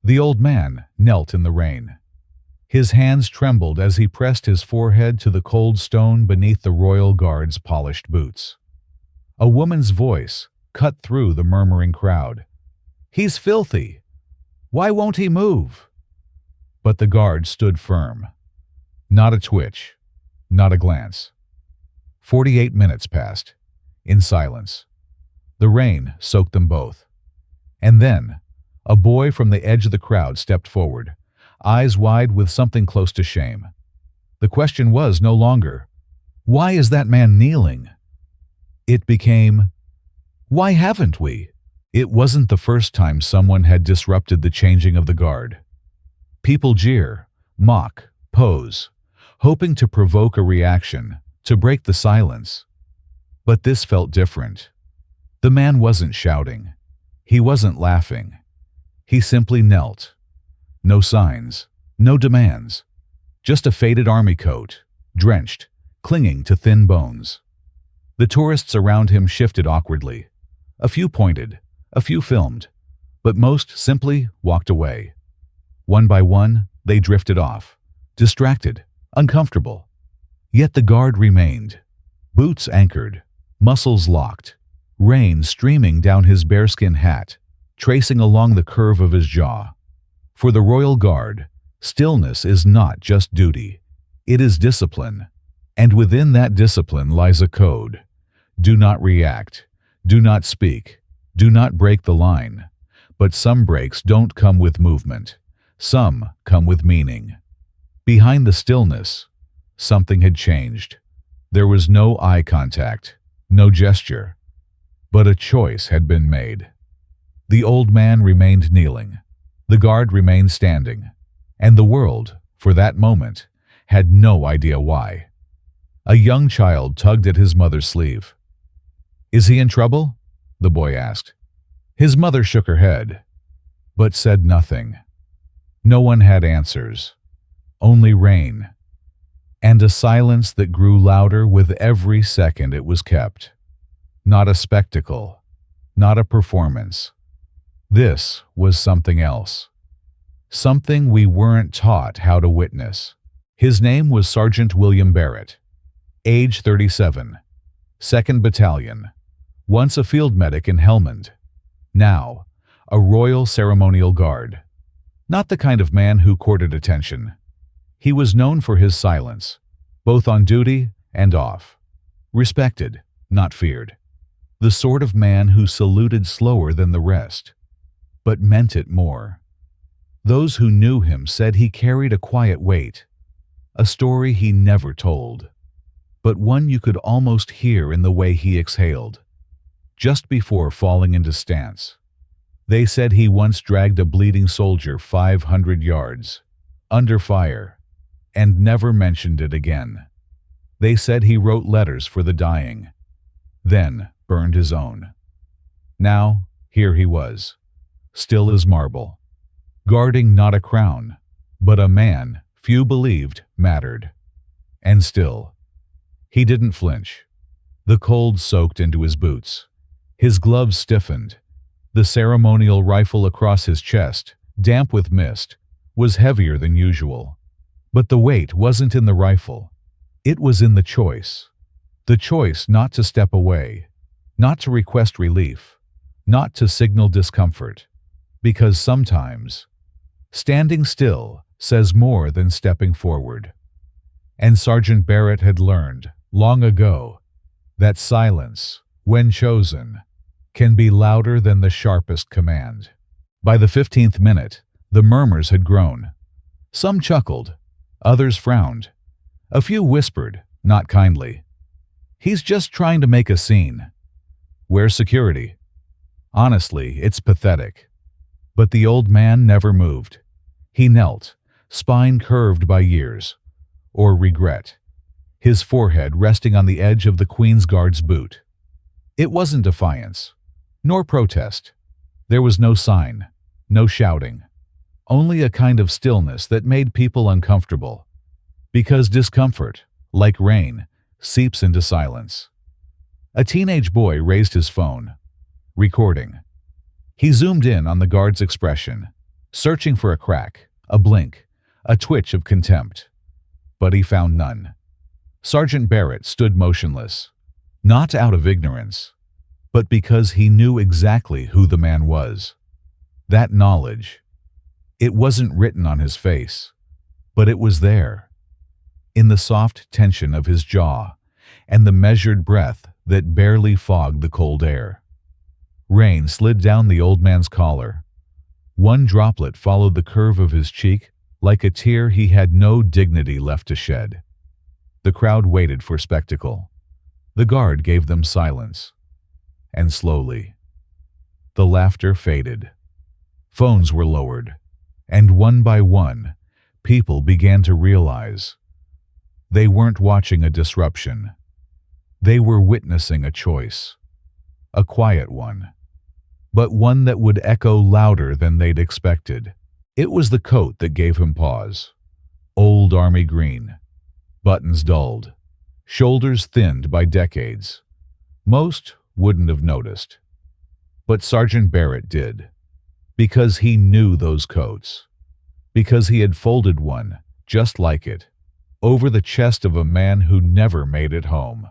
The old man knelt in the rain. His hands trembled as he pressed his forehead to the cold stone beneath the royal guard's polished boots. A woman's voice cut through the murmuring crowd. "He's filthy! Why won't he move?" But the guard stood firm. Not a twitch, not a glance. 48 minutes passed, in silence. The rain soaked them both. And then, a boy from the edge of the crowd stepped forward, eyes wide with something close to shame. The question was no longer, "Why is that man kneeling?" It became, "Why haven't we?" It wasn't the first time someone had disrupted the changing of the guard. People jeer, mock, pose, hoping to provoke a reaction, to break the silence. But this felt different. The man wasn't shouting. He wasn't laughing. He simply knelt. No signs, no demands. Just a faded army coat, drenched, clinging to thin bones. The tourists around him shifted awkwardly. A few pointed, a few filmed, but most simply walked away. One by one, they drifted off, distracted, uncomfortable. Yet the guard remained, boots anchored, muscles locked, rain streaming down his bearskin hat, tracing along the curve of his jaw. For the royal guard, stillness is not just duty, it is discipline. And within that discipline lies a code. Do not react, do not speak, do not break the line. But some breaks don't come with movement. Some come with meaning. Behind the stillness, something had changed. There was no eye contact, no gesture, but a choice had been made. The old man remained kneeling. The guard remained standing. And the world, for that moment, had no idea why. A young child tugged at his mother's sleeve. "Is he in trouble?" the boy asked. His mother shook her head, but said nothing. No one had answers, only rain, and a silence that grew louder with every second it was kept. Not a spectacle, not a performance. This was something else. Something we weren't taught how to witness. His name was Sergeant William Beret, age 37, 2nd Battalion, once a field medic in Helmand, now a Royal Ceremonial Guard. Not the kind of man who courted attention. He was known for his silence, both on duty and off. Respected, not feared. The sort of man who saluted slower than the rest, but meant it more. Those who knew him said he carried a quiet weight, a story he never told, but one you could almost hear in the way he exhaled, just before falling into stance. They said he once dragged a bleeding soldier 500 yards, under fire, and never mentioned it again. They said he wrote letters for the dying, then burned his own. Now, here he was, still as marble, guarding not a crown, but a man few believed mattered. And still, he didn't flinch. The cold soaked into his boots. His gloves stiffened. The ceremonial rifle across his chest, damp with mist, was heavier than usual. But the weight wasn't in the rifle. It was in the choice. The choice not to step away, not to request relief, not to signal discomfort. Because sometimes, standing still says more than stepping forward. And Sergeant Beret had learned, long ago, that silence, when chosen, can be louder than the sharpest command. By the 15th minute, the murmurs had grown. Some chuckled, others frowned. A few whispered, not kindly, "He's just trying to make a scene. Where's security?" Honestly, it's pathetic. But the old man never moved. He knelt, spine curved by years, or regret, his forehead resting on the edge of the Queen's Guard's boot. It wasn't defiance, nor protest. There was no sign, no shouting, only a kind of stillness that made people uncomfortable. Because discomfort, like rain, seeps into silence. A teenage boy raised his phone, recording. He zoomed in on the guard's expression, searching for a crack, a blink, a twitch of contempt. But he found none. Sergeant Beret stood motionless, not out of ignorance, but because he knew exactly who the man was. That knowledge, it wasn't written on his face, but it was there, in the soft tension of his jaw and the measured breath that barely fogged the cold air. Rain slid down the old man's collar. One droplet followed the curve of his cheek like a tear he had no dignity left to shed. The crowd waited for spectacle. The guard gave them silence. And slowly, the laughter faded. Phones were lowered, and one by one, people began to realize they weren't watching a disruption. They were witnessing a choice. A quiet one, but one that would echo louder than they'd expected. It was the coat that gave him pause. Old army green, buttons dulled, shoulders thinned by decades. Most wouldn't have noticed, but Sergeant Beret did, because he knew those coats, because he had folded one just like it over the chest of a man who never made it home.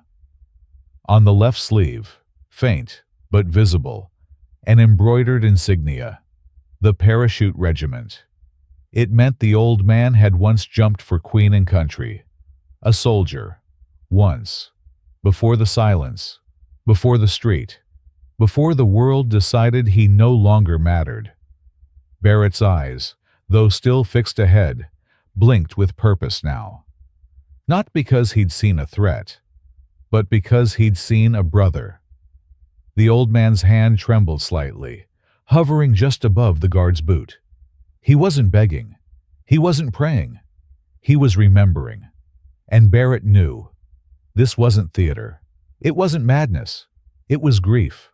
On the left sleeve, faint but visible, an embroidered insignia, the parachute regiment. It meant the old man had once jumped for Queen and country. A soldier, once, before the silence, before the street, before the world decided he no longer mattered. Beret's eyes, though still fixed ahead, blinked with purpose now. Not because he'd seen a threat, but because he'd seen a brother. The old man's hand trembled slightly, hovering just above the guard's boot. He wasn't begging. He wasn't praying. He was remembering. And Beret knew. This wasn't theater. It wasn't madness. It was grief.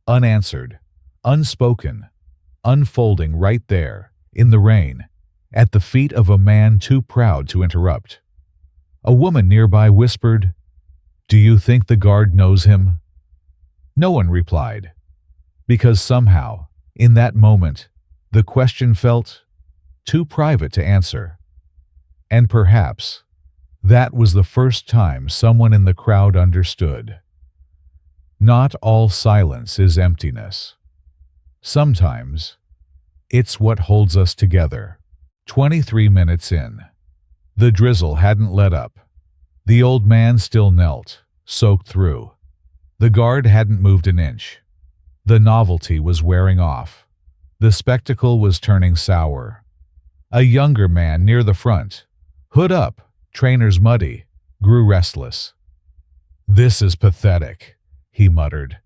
Unanswered, unspoken, unfolding right there, in the rain, at the feet of a man too proud to interrupt. A woman nearby whispered, "Do you think the guard knows him?" No one replied, because somehow, in that moment, the question felt too private to answer. And perhaps that was the first time someone in the crowd understood. Not all silence is emptiness. Sometimes it's what holds us together. 23 minutes in. The drizzle hadn't let up. The old man still knelt, soaked through. The guard hadn't moved an inch. The novelty was wearing off. The spectacle was turning sour. A younger man near the front, hood up, trainers muddy, grew restless. "This is pathetic," he muttered.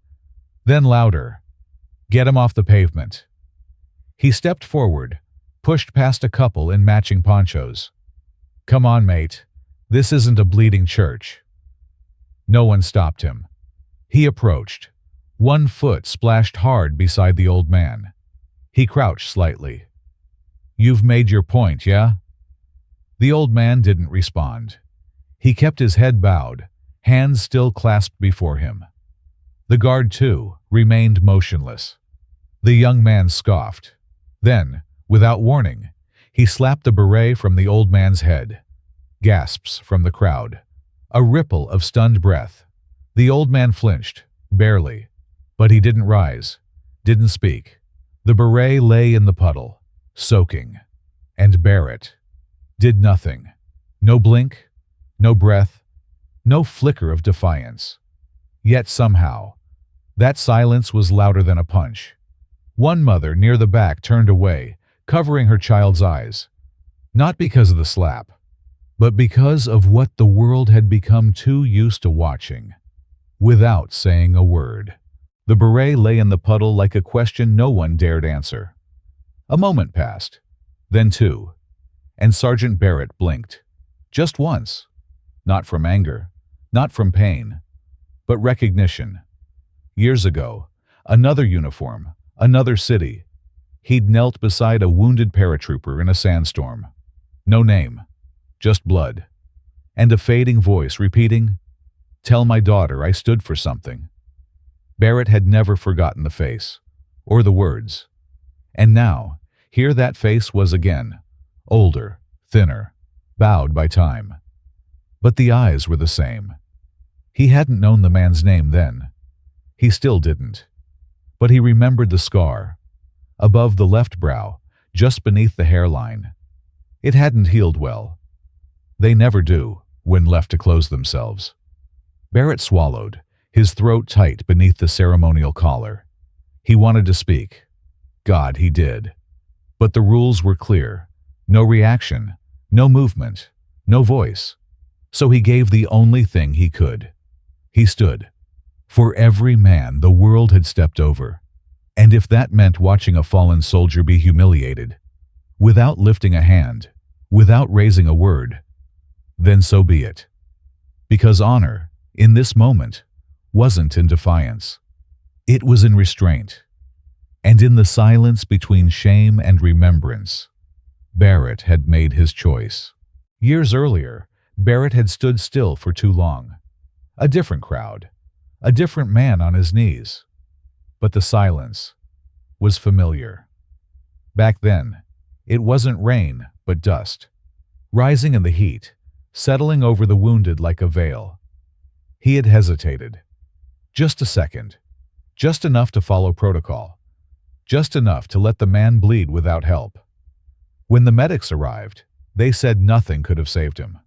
Then louder, "Get him off the pavement." He stepped forward, pushed past a couple in matching ponchos. "Come on, mate. This isn't a bleeding church." No one stopped him. He approached. One foot splashed hard beside the old man. He crouched slightly. "You've made your point, yeah?" The old man didn't respond. He kept his head bowed, hands still clasped before him. The guard, too, remained motionless. The young man scoffed. Then, without warning, he slapped the beret from the old man's head. Gasps from the crowd. A ripple of stunned breath. The old man flinched, barely, but he didn't rise, didn't speak. The beret lay in the puddle, soaking, and Beret did nothing. No blink, no breath, no flicker of defiance. Yet somehow, that silence was louder than a punch. One mother near the back turned away, covering her child's eyes, not because of the slap, but because of what the world had become too used to watching. Without saying a word, the beret lay in the puddle like a question no one dared answer. A moment passed, then two, and Sergeant Beret blinked. Just once. Not from anger, not from pain, but recognition. Years ago, another uniform, another city. He'd knelt beside a wounded paratrooper in a sandstorm. No name, just blood. And a fading voice repeating, "Tell my daughter I stood for something." Beret had never forgotten the face, or the words. And now, Here that face was again, older, thinner, bowed by time. But the eyes were the same. He hadn't known the man's name then. He still didn't. But he remembered the scar, above the left brow, just beneath the hairline. It hadn't healed well. They never do, when left to close themselves. Beret swallowed, his throat tight beneath the ceremonial collar. He wanted to speak. God, he did. But the rules were clear. No reaction, no movement, no voice. So he gave the only thing he could. He stood. For every man the world had stepped over. And if that meant watching a fallen soldier be humiliated, without lifting a hand, without raising a word, then so be it. Because honor, in this moment, wasn't in defiance. It was in restraint. And in the silence between shame and remembrance, Beret had made his choice. Years earlier, Beret had stood still for too long. A different crowd, a different man on his knees. But the silence was familiar. Back then, it wasn't rain, but dust, rising in the heat, settling over the wounded like a veil. He had hesitated. Just a second. Just enough to follow protocol. Just enough to let the man bleed without help. When the medics arrived, they said nothing could have saved him.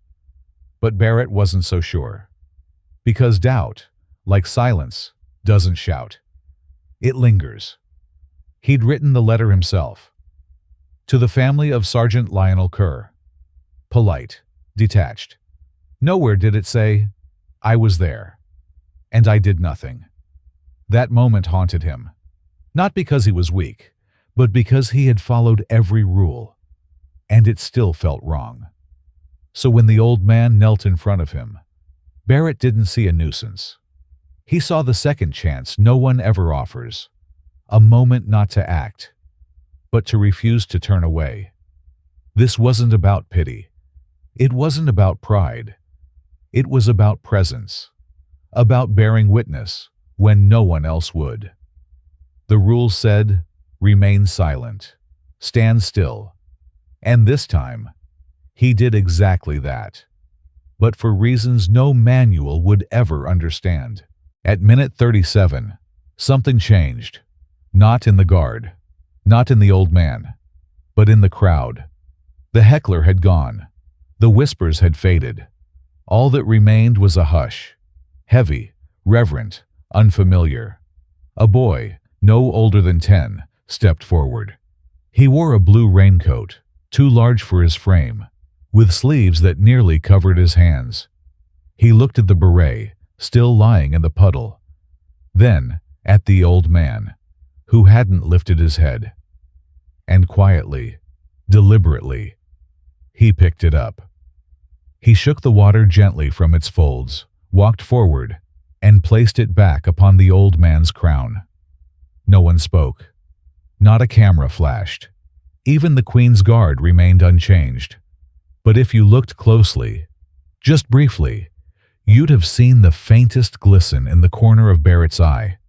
But Beret wasn't so sure. Because doubt, like silence, doesn't shout. It lingers. He'd written the letter himself. To the family of Sergeant Lionel Kerr. Polite, detached. Nowhere did it say, I was there, and I did nothing. That moment haunted him. Not because he was weak, but because he had followed every rule, and it still felt wrong. So when the old man knelt in front of him, Beret didn't see a nuisance. He saw the second chance no one ever offers, a moment not to act, but to refuse to turn away. This wasn't about pity. It wasn't about pride. It was about presence, about bearing witness when no one else would. The rules said, remain silent, stand still. And this time, he did exactly that, but for reasons no manual would ever understand. At minute 37, something changed. Not in the guard, not in the old man, but in the crowd. The heckler had gone. The whispers had faded. All that remained was a hush, heavy, reverent, unfamiliar. A boy, no older than 10, stepped forward. He wore a blue raincoat, too large for his frame, with sleeves that nearly covered his hands. He looked at the beret, still lying in the puddle, then at the old man, who hadn't lifted his head. And quietly, deliberately, he picked it up. He shook the water gently from its folds, walked forward, and placed it back upon the old man's crown. No one spoke. Not a camera flashed. Even the Queen's Guard remained unchanged. But if you looked closely, just briefly, you'd have seen the faintest glisten in the corner of Beret's eye.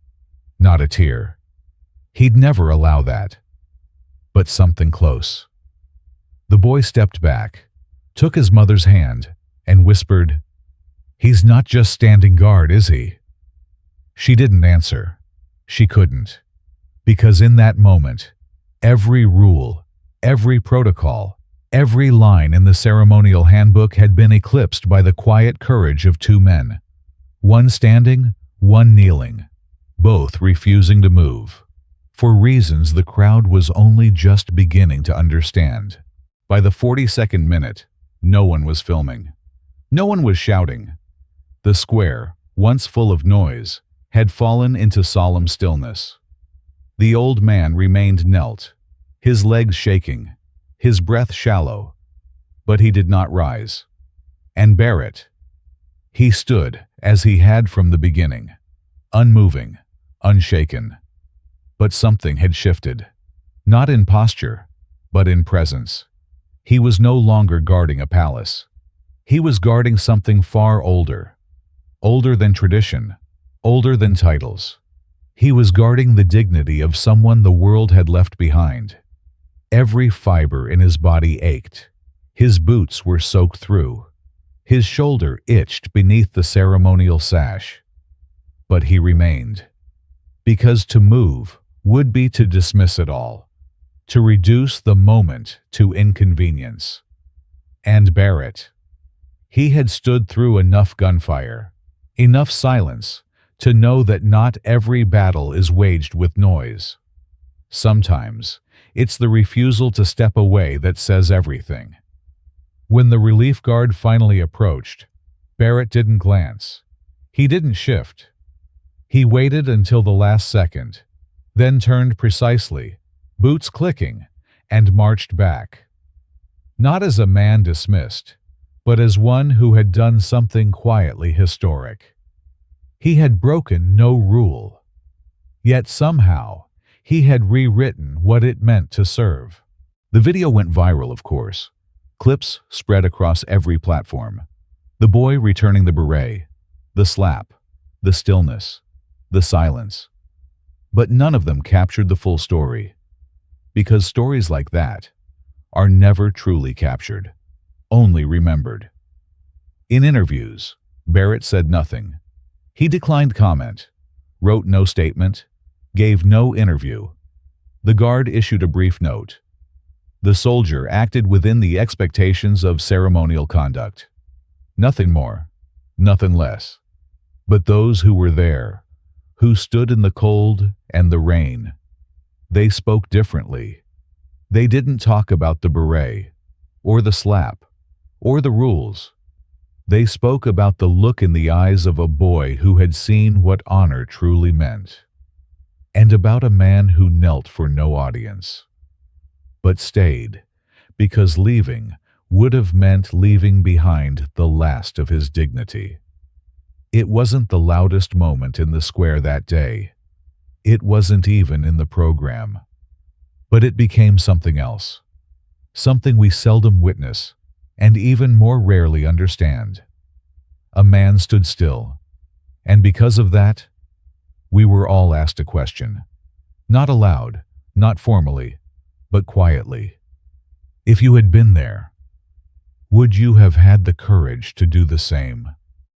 Not a tear. He'd never allow that. But something close. The boy stepped back, took his mother's hand, and whispered, "He's not just standing guard, is he?" She didn't answer. She couldn't. Because in that moment, every rule, every protocol, every line in the ceremonial handbook had been eclipsed by the quiet courage of two men. One standing, one kneeling, both refusing to move, for reasons the crowd was only just beginning to understand. By the 42nd minute, no one was filming. No one was shouting. The square, once full of noise, had fallen into solemn stillness. The old man remained knelt, his legs shaking, his breath shallow, but he did not rise. And Beret, he stood as he had from the beginning, unmoving, unshaken. But something had shifted, not in posture, but in presence. He was no longer guarding a palace. He was guarding something far older, older than tradition, older than titles. He was guarding the dignity of someone the world had left behind. Every fiber in his body ached. His boots were soaked through. His shoulder itched beneath the ceremonial sash. But he remained. Because to move would be to dismiss it all, to reduce the moment to inconvenience. And Beret. He had stood through enough gunfire, enough silence, to know that not every battle is waged with noise. Sometimes, it's the refusal to step away that says everything. When the relief guard finally approached, Beret didn't glance. He didn't shift. He waited until the last second, then turned precisely, boots clicking, and marched back. Not as a man dismissed, but as one who had done something quietly historic. He had broken no rule. Yet somehow, he had rewritten what it meant to serve. The video went viral, of course. Clips spread across every platform. The boy returning the beret, the slap, the stillness, the silence. But none of them captured the full story. Because stories like that are never truly captured, only remembered. In interviews, Beret said nothing. He declined comment, wrote no statement, gave no interview. The guard issued a brief note. The soldier acted within the expectations of ceremonial conduct. Nothing more, nothing less. But those who were there, who stood in the cold and the rain, they spoke differently. They didn't talk about the beret, or the slap, or the rules. They spoke about the look in the eyes of a boy who had seen what honor truly meant, and about a man who knelt for no audience, but stayed, because leaving would have meant leaving behind the last of his dignity. It wasn't the loudest moment in the square that day. It wasn't even in the program. But it became something else, something we seldom witness, and even more rarely understand. A man stood still, and because of that, we were all asked a question. Not aloud, not formally, but quietly. If you had been there, would you have had the courage to do the same?